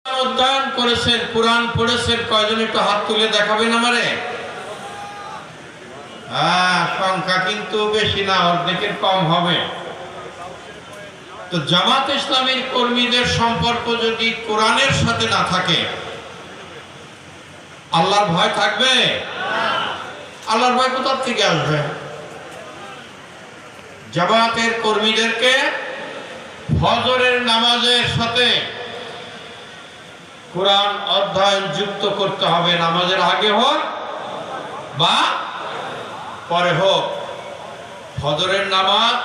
অধ্যয়ন করেছেন, কোরআন পড়েছেন কয়জন একটু হাত তুলে দেখাবেন আমারে? সংখ্যা কিন্তু বেশি না, অর্ধেকের কম হবে। তো জামাত ইসলামীর কর্মীদের সম্পর্ক যদি কোরআনের সাথে না থাকে, আল্লাহর ভয় থাকবে? আল্লাহর ভয় কোথা থেকে আসবে? জামাতের কর্মীদেরকে ফজরের নামাজের সাথে কোরআন অধ্যয়ন যুক্ত করতে হবে, নামাজের আগে হোক বা পরে হোক। ফজরের নামাজ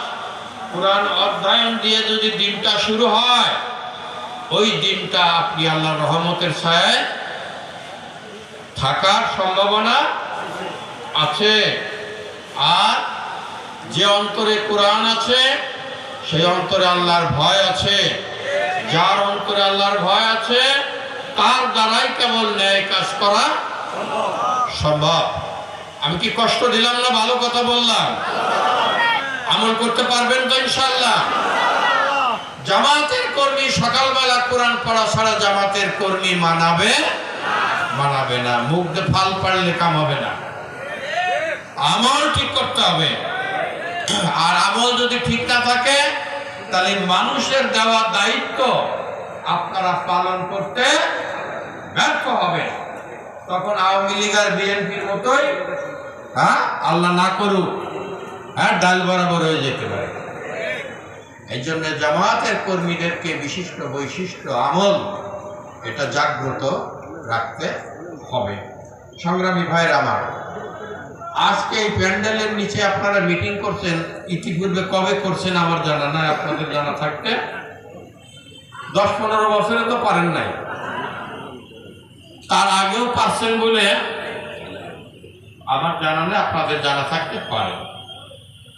কোরআন অধ্যয়ন দিয়ে যদি দিনটা শুরু হয়, ওই দিনটা আপনি আল্লাহর রহমতের ছায়ায় থাকার সম্ভাবনা আছে। আর যে অন্তরে কোরআন আছে সেই অন্তরে আল্লাহর ভয় আছে। যার অন্তরে আল্লাহর ভয় আছে তার দ্বারাই কেবল ন্যায় কাজ করা সম্ভব। আমি কি কষ্ট দিলাম না? ভালো কথা বললাম। আমল করতে পারবেন তো ইনশাআল্লাহ? জামাতের কর্মী সকালবেলা কোরআন পড়া ছাড়া জামাতের কর্মী মানাবে না। মুখ দিয়ে ফাল পারলে কাম হবে না। আমল ঠিক করতে হবে। আর আমল যদি ঠিক না থাকে তাহলে মানুষের দেওয়া দায়িত্ব আপনারা পালন করতে ব্যর্থ হবে। তখন আওয়ামী লীগ আর বিএনপির মতোই আল্লাহ না করুক ডাল বরাবর হয়ে যেতে পারে। এই জন্য জামাতের কর্মীদেরকে বিশিষ্ট বৈশিষ্ট্য আমল এটা জাগ্রত রাখতে হবে। সংগ্রামী ভাইয়ের আমার, আজকে এই প্যান্ডেলের নিচে আপনারা মিটিং করছেন, ইতিপূর্বে কবে করছেন আমার জানা নাই। আপনাদের জানা থাকতে 10-15 বছরে তো পারেন নাই, তার আগেও পারছেন বলে আমার জানা নেই, আপনাদের জানা থাকতে পারে।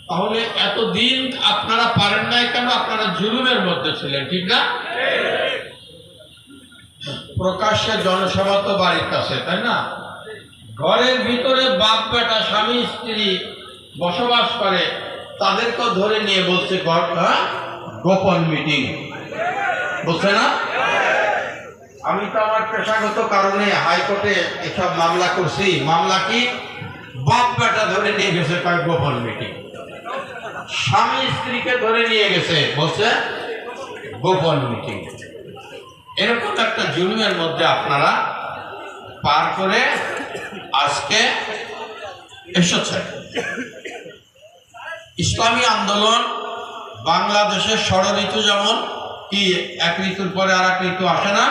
তাহলে এতদিন আপনারা পারেন নাই কেন? আপনারা জুলুমের মধ্যে ছিলেন, ঠিক না? প্রকাশ্যে জনসভা তো বাড়ির কাছে, তাই না? ঘরের ভিতরে বাপ বেটা স্বামী স্ত্রী বসবাস করে, তাদেরকেও ধরে নিয়ে বলছে গোপন মিটিং, বুঝছে না? আমি তো আমার পেশাগত কারণে হাইকোর্টে এসব মামলা করছি। মামলা কি? বাপ বেটা ধরে নিয়ে গেছে গোপন মিটিং, স্বামী স্ত্রীকে ধরে নিয়ে গেছে বলছে গোপন মিটিং। এরকম একটা জুলুমের মধ্যে আপনারা পার করে আজকে এসেছে। ইসলামী আন্দোলন বাংলাদেশের ষড় ঋতু, যেমন কি এক ঋতুর পরে আর এক ঋতু আসে না,